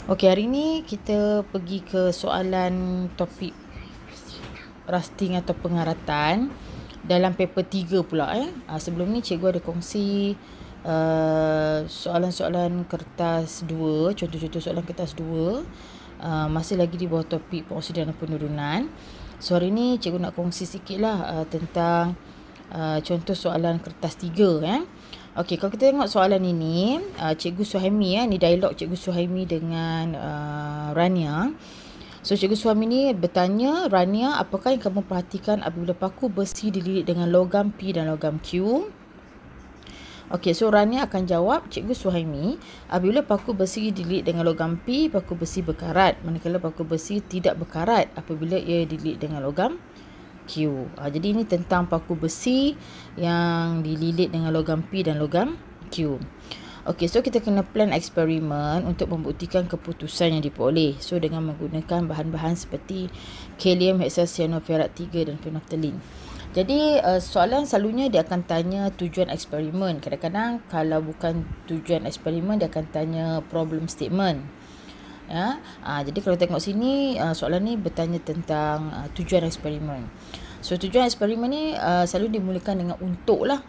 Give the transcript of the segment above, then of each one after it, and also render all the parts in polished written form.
Okey, hari ni kita pergi ke soalan topik rasting atau pengaratan dalam paper 3 pula. Sebelum ni cikgu ada kongsi soalan-soalan kertas 2, contoh-contoh soalan kertas 2, masih lagi di bawah topik pengoksidan dan penurunan. So hari ni cikgu nak kongsi sikit lah tentang contoh soalan kertas 3. Okey, kalau kita tengok soalan ini, Cikgu Suhaimi, ni dialog Cikgu Suhaimi dengan Rania. So Cikgu Suhaimi ni bertanya, Rania, apakah yang kamu perhatikan apabila paku besi dililit dengan logam P dan logam Q? Okey, so Rania akan jawab, Cikgu Suhaimi, apabila paku besi dililit dengan logam P, paku besi berkarat. Manakala paku besi tidak berkarat apabila ia dililit dengan logam Q. Jadi ini tentang paku besi yang dililit dengan logam P dan logam Q. Okey, so kita kena plan eksperimen untuk membuktikan keputusan yang diperoleh. So dengan menggunakan bahan-bahan seperti kalium hexacyanopherat 3 dan phenolphthalein. Jadi soalan selalunya dia akan tanya tujuan eksperimen. Kadang-kadang kalau bukan tujuan eksperimen, dia akan tanya problem statement. Jadi kalau tengok sini, soalan ni bertanya tentang tujuan eksperimen. So tujuan eksperimen ni selalu dimulakan dengan untuk lah,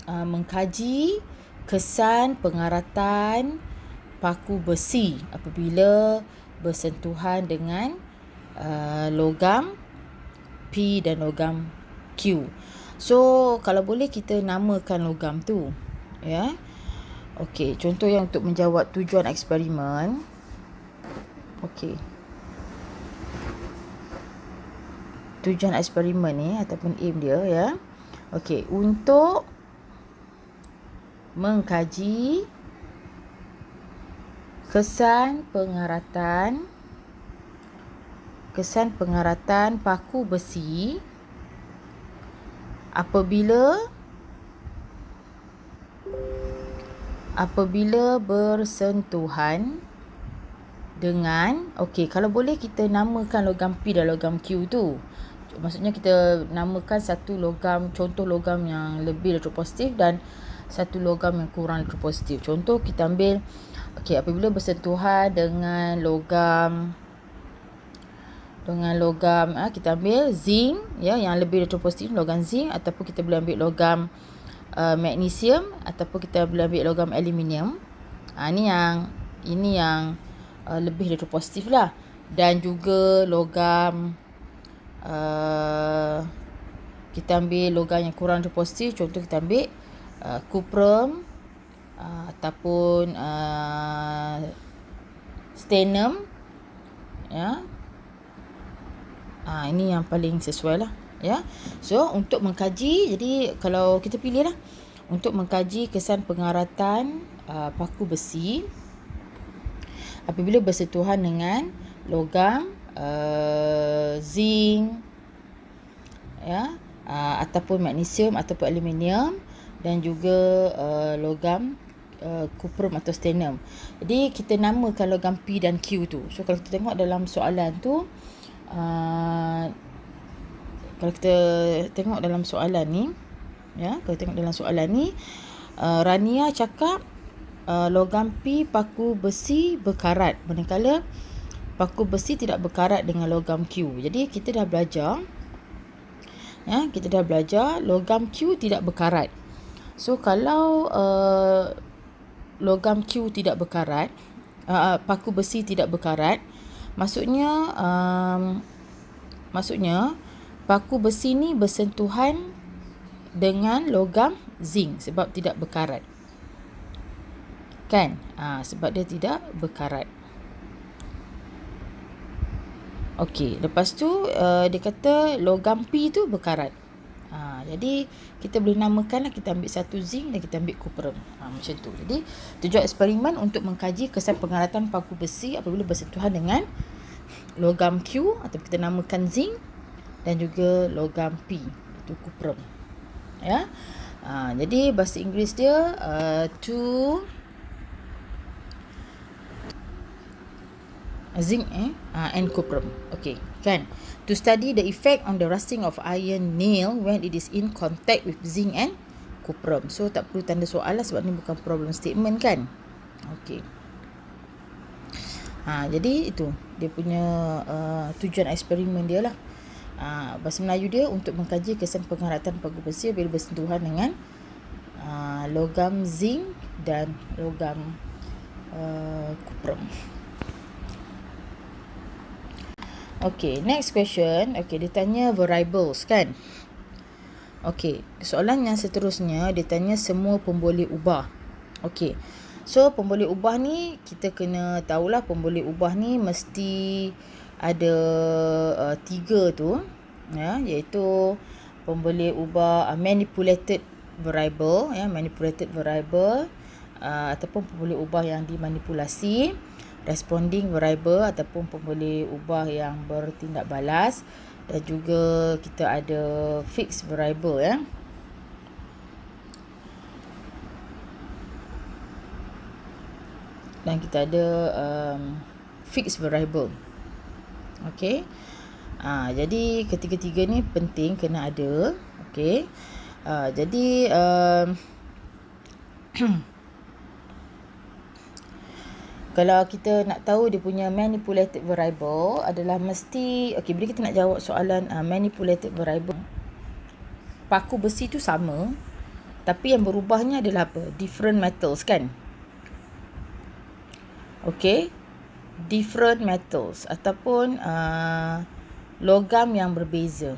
mengkaji kesan pengaratan paku besi apabila bersentuhan dengan logam P dan logam Q. So kalau boleh kita namakan logam tu, ya. Okey, contoh yang untuk menjawab tujuan eksperimen. Okey. Tujuan eksperimen ni ataupun aim dia, ya. Okey, untuk mengkaji kesan pengaratan paku besi apabila bersentuhan dengan, okey, kalau boleh kita namakan logam P dan logam Q tu. Maksudnya kita namakan satu logam, contoh logam yang lebih elektropositif dan satu logam yang kurang elektropositif. Contoh kita ambil, okey, apabila bersentuhan dengan logam kita ambil zinc, ya, yang lebih elektropositif, logam zinc, ataupun kita boleh ambil logam magnesium, ataupun kita boleh ambil logam aluminium. Ini yang lebih elektropositif lah. Dan juga logam kita ambil logam yang kurang elektropositif, contoh kita ambil cuprum ataupun stannum, ya. Ini yang paling sesuai lah, ya. So untuk mengkaji, jadi kalau kita pilih lah untuk mengkaji kesan pengaratan paku besi apabila bersentuhan dengan logam zinc, ya, ataupun magnesium ataupun aluminium, dan juga logam cuprum atau stannum. Jadi kita namakan logam P dan Q tu. So kalau kita tengok dalam soalan tu, kalau kita tengok dalam soalan ni, ya, Rania cakap logam P paku besi berkarat, manakala paku besi tidak berkarat dengan logam Q. Jadi kita dah belajar, ya, logam Q tidak berkarat. So kalau logam Q tidak berkarat, paku besi tidak berkarat, maksudnya paku besi ni bersentuhan dengan logam zinc sebab tidak berkarat, kan? Sebab dia tidak berkarat. Okey, lepas tu dia kata logam P tu berkarat. Jadi kita boleh namakan lah, kita ambil satu zinc dan kita ambil cuprum. Macam tu. Jadi tujuan eksperimen untuk mengkaji kesan pengaratan paku besi apabila bersentuhan dengan logam Q atau kita namakan zinc dan juga logam P, itu cuprum, ya. Jadi bahasa Inggeris dia zinc and cuprum. Okey, kan? To study the effect on the rusting of iron nail when it is in contact with zinc and cuprum. So tak perlu tanda soal lah sebab ni bukan problem statement, kan? Okey. Jadi itu dia punya tujuan eksperimen dia lah. Bahasa Melayu dia untuk mengkaji kesan pengharapan paku besi bila bersentuhan dengan logam zinc dan logam kuprum. Okay, next question. Okay, dia tanya variables kan. Okay, soalan yang seterusnya dia tanya semua pemboleh ubah. Okay, so pemboleh ubah ni kita kena tahulah pemboleh ubah ni mesti ada 3 tu, ya, iaitu pemboleh ubah manipulated variable, ya, manipulated variable, ataupun pemboleh ubah yang dimanipulasi, responding variable ataupun pemboleh ubah yang bertindak balas, dan juga kita ada fixed variable, ya. Dan kita ada fixed variable. Okey. Jadi ketiga-tiga ni penting kena ada. Okey. Jadi kalau kita nak tahu dia punya manipulated variable adalah mesti, bila kita nak jawab soalan manipulated variable, paku besi tu sama, tapi yang berubahnya adalah apa? Different metals kan? Okay, different metals ataupun logam yang berbeza.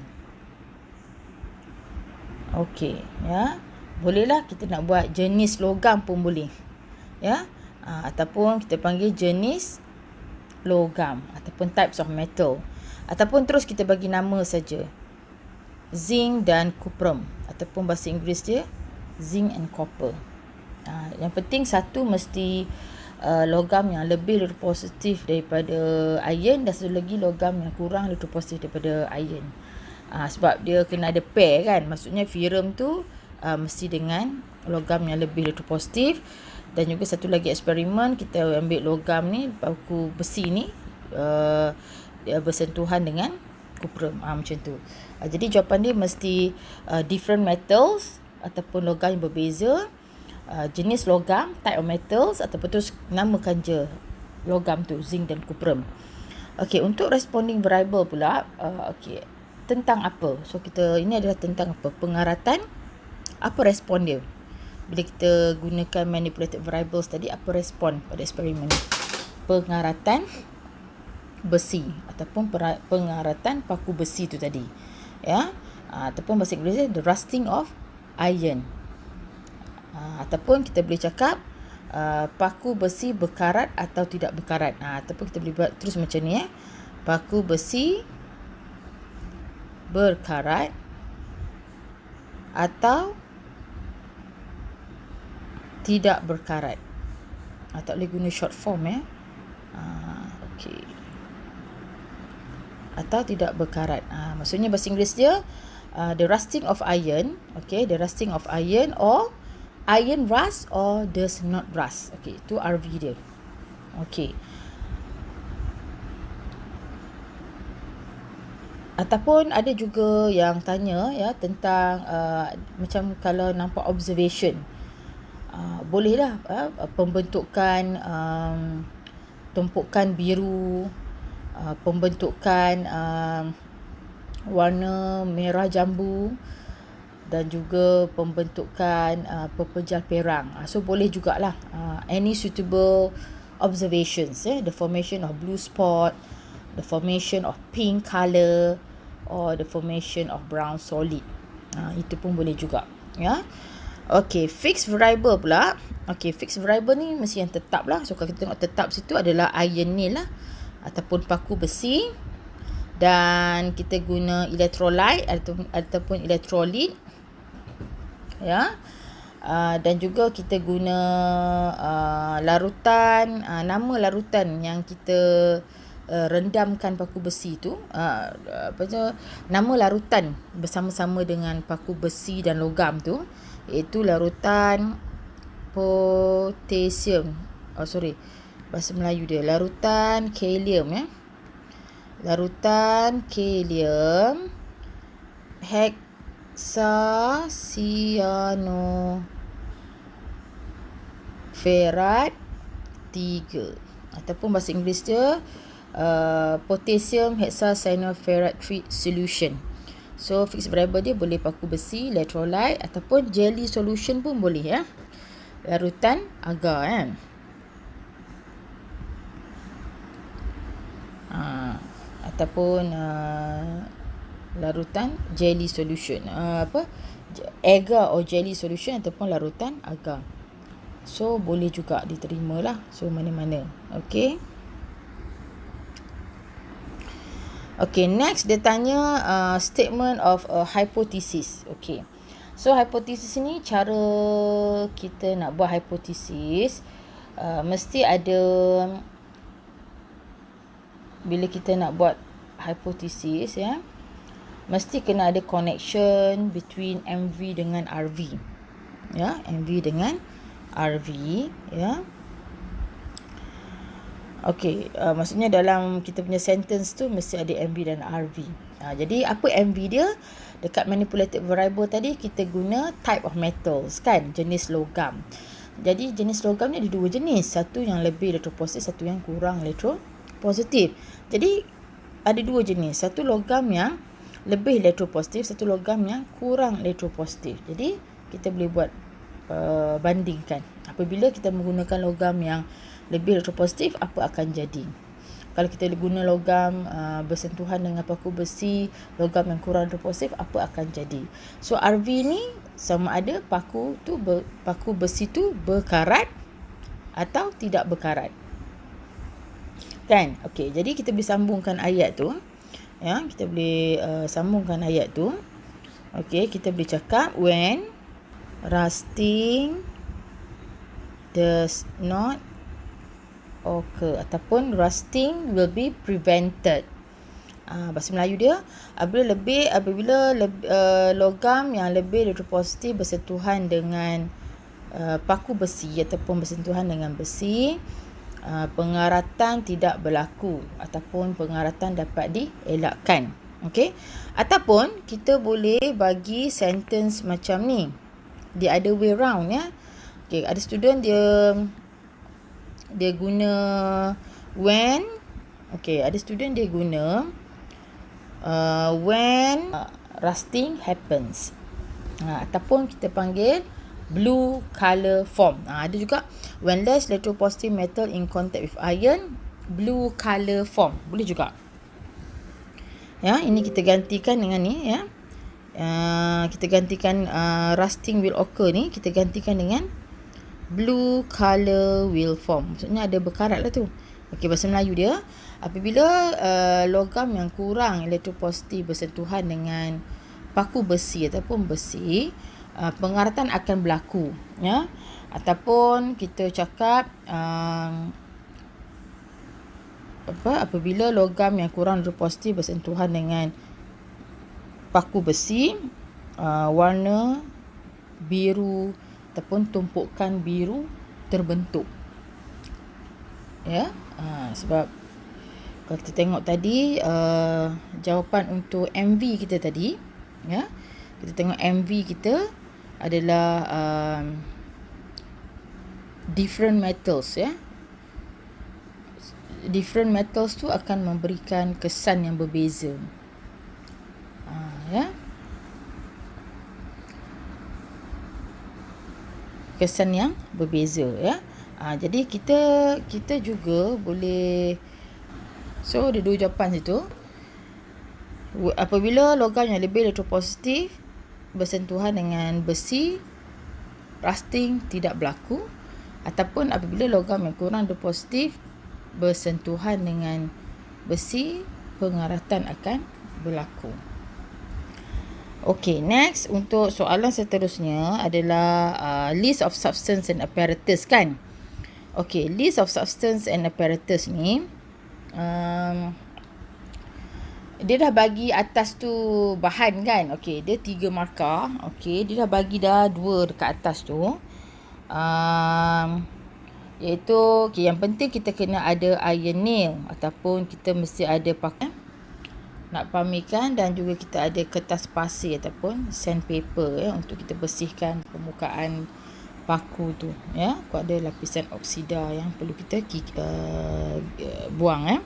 Okay, ya. Bolehlah kita nak buat jenis logam pun boleh. Ya. Ataupun kita panggil jenis logam ataupun types of metal, ataupun terus kita bagi nama saja, zinc dan cuprum, ataupun bahasa Inggeris dia zinc and copper. Yang penting satu mesti logam yang lebih positif daripada iron, dan satu lagi logam yang kurang positif daripada iron. Sebab dia kena ada pair kan, maksudnya ferrum tu mesti dengan logam yang lebih positif. Dan juga satu lagi eksperimen, kita ambil logam ni, paku besi ni bersentuhan dengan cuprum, macam tu. Jadi jawapan dia mesti different metals ataupun logam yang berbeza, jenis logam, type of metals, ataupun terus namakan je logam tu, zinc dan cuprum. Okey, untuk responding variable pula, tentang apa? So ini adalah tentang apa? Pengaratan. Apa respon dia? Bila kita gunakan manipulated variables tadi, apa respon pada eksperimen ni? Pengaratan besi ataupun pengaratan paku besi tu tadi, ya. Ataupun bahasa Inggeris the rusting of iron. Ataupun kita boleh cakap paku besi berkarat atau tidak berkarat. Ataupun kita boleh buat terus macam ni, paku besi berkarat atau tidak berkarat. Tak boleh guna short form, ya. Okey. Atau tidak berkarat. Maksudnya bahasa Inggeris dia the rusting of iron, the rusting of iron, or iron rust or does not rust. Itu RV dia. Ataupun ada juga yang tanya, ya, tentang macam kalau nampak observation, bolehlah pembentukan tumpukan biru, pembentukan warna merah jambu, dan juga pembentukan pepejal perang. So boleh jugalah any suitable observations, the formation of blue spot, the formation of pink colour, or the formation of brown solid. Itu pun boleh juga, ya. Fixed variable pula. Fixed variable ni mesti yang tetap lah. So kalau kita tengok tetap situ adalah iron nail lah, ataupun paku besi. Dan kita guna electrolyte ataupun electrolyte, ya. Dan juga kita guna larutan, nama larutan yang kita rendamkan paku besi tu, nama larutan bersama-sama dengan paku besi dan logam tu, iaitu larutan potasium. Bahasa Melayu dia larutan kalium, ya. Larutan kalium hexacyanoferrat 3. Ataupun bahasa Inggeris dia potassium hexacyanophthalate solution. So fixed variable dia boleh paku besi, electrolyte ataupun jelly solution pun boleh ya. Larutan agar kan. Ataupun larutan jelly solution. Agar or jelly solution ataupun larutan agar. So boleh juga diterima lah. So mana-mana. Okay. Okay, next dia tanya statement of a hypothesis. Okay. So hypothesis ni cara kita nak buat hypothesis mesti ada, bila kita nak buat hypothesis ya, mesti kena ada connection between MV dengan RV. Ya, MV dengan RV ya. Okey, maksudnya dalam kita punya sentence tu mesti ada MV dan RV. Jadi apa MV dia? Dekat manipulated variable tadi kita guna type of metals kan, jenis logam. Jadi jenis logam ni ada dua jenis, satu yang lebih elektropositif, satu yang kurang elektropositif. Jadi ada dua jenis, satu logam yang lebih elektropositif, satu logam yang kurang elektropositif. Jadi kita boleh buat bandingkan. Apabila kita menggunakan logam yang lebih elektropositif, apa akan jadi? Kalau kita guna logam bersentuhan dengan paku besi, logam yang kurang elektropositif, apa akan jadi? So RV ni sama ada paku besi tu berkarat atau tidak berkarat. Kan? Okey, jadi kita boleh sambungkan ayat tu. Ya, kita boleh sambungkan ayat tu. Okey, kita boleh cakap when rusting does not occur ataupun rusting will be prevented. Bahasa Melayu dia apabila logam yang lebih elektropositif bersentuhan dengan paku besi ataupun bersentuhan dengan besi, pengaratan tidak berlaku ataupun pengaratan dapat dielakkan. Okey, ataupun kita boleh bagi sentence macam ni, the other way round ya. Okey, ada student dia guna when. Okey, ada student dia guna when rusting happens. Ataupun kita panggil blue color form. Ada juga when less electropositive metal in contact with iron, blue color form. Boleh juga. Ya, ini kita gantikan dengan ni ya. Kita gantikan rusting will occur ni, kita gantikan dengan blue color will form. Maksudnya ada berkarat lah tu. Okey, bahasa Melayu dia, apabila logam yang kurang elektropositif bersentuhan dengan paku besi ataupun besi, pengaratan akan berlaku ya. Ataupun kita cakap apabila logam yang kurang elektropositif bersentuhan dengan paku besi, warna biru ataupun tumpukan biru terbentuk. Ya, sebab kalau kita tengok tadi jawapan untuk MV kita tadi, ya, kita tengok MV kita adalah different metals ya. Different metals tu akan memberikan kesan yang berbeza. Ya. Kesan yang berbeza ya. Jadi kita juga boleh, so ada dua jawapan situ. Apabila logam yang lebih elektropositif bersentuhan dengan besi, rusting tidak berlaku. Ataupun apabila logam yang kurang elektropositif bersentuhan dengan besi, pengaratan akan berlaku. Okey, next untuk soalan seterusnya adalah list of substance and apparatus kan. Okey, list of substance and apparatus ni dia dah bagi atas tu bahan kan. Okey, dia 3 markah. Okey, dia dah bagi dah 2 dekat atas tu. Iaitu yang penting kita kena ada iron nail ataupun kita mesti ada pakai nak pamerkan, dan juga kita ada kertas pasir ataupun sandpaper ya, untuk kita bersihkan permukaan paku tu, ya. Aku ada lapisan oksida yang perlu kita buang,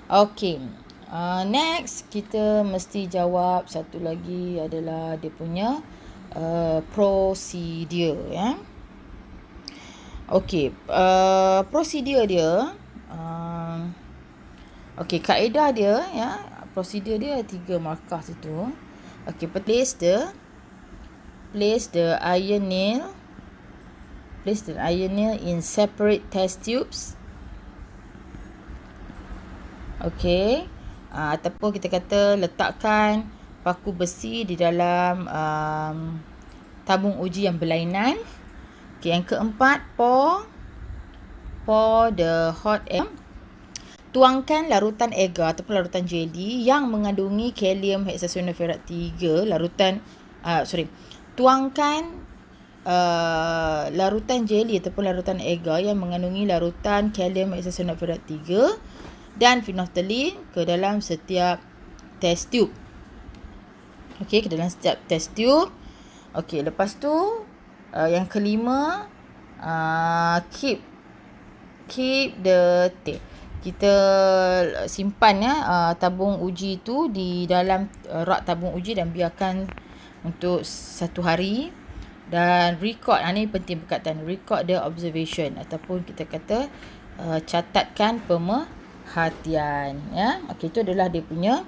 Okey. Next kita mesti jawab satu lagi adalah dia punya prosedur, ya. Okey, prosedur dia okey, kaedah dia, ya. Prosedur dia 3 markah situ. Okey, place the iron nail in separate test tubes. Okey. Ataupun kita kata letakkan paku besi di dalam tabung uji yang berlainan. Okey, yang keempat, pour the hot air. Tuangkan larutan agar ataupun larutan jeli yang mengandungi kalium hexasulforat 3, tuangkan larutan jeli ataupun larutan agar yang mengandungi larutan kalium hexasulforat 3 dan phenolphthalein ke dalam setiap test tube. Okey, ke dalam setiap test tube. Okey, lepas tu yang kelima, keep the kita simpan, tabung uji tu di dalam rak tabung uji dan biarkan untuk 1 hari. Dan record, ni penting perkataan, record the observation ataupun kita kata catatkan pemerhatian, ya. Okey, itu adalah dia punya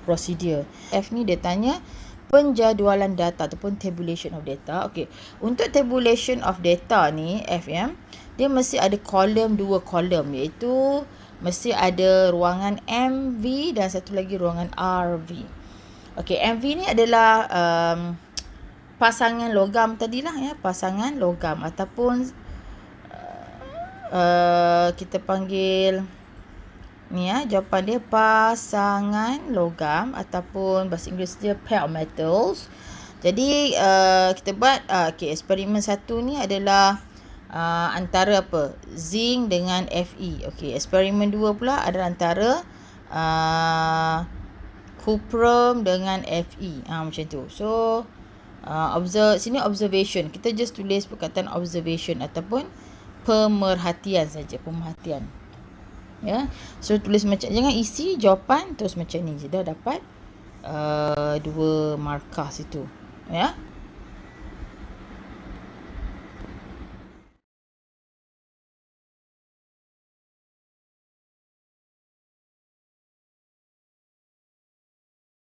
prosedur. F ni dia tanya penjadualan data ataupun tabulation of data. Okey, untuk tabulation of data ni F, ya, dia mesti ada kolom, 2 kolom, iaitu mesti ada ruangan MV dan satu lagi ruangan RV. Okey, MV ni adalah pasangan logam tadilah, ya, pasangan logam ataupun kita panggil ni, ya, jawapan dia pasangan logam ataupun bahasa Inggeris dia pair of metals. Jadi kita buat eksperimen 1 ni adalah antara zinc dengan Fe. Okey, eksperimen 2 pula adalah antara cuprum dengan Fe. Macam tu. So sini observation. Kita just tulis perkataan observation ataupun pemerhatian saja, pemerhatian. Ya. So tulis macam, jangan isi jawapan terus macam ni je, dah dapat 2 markah situ, ya.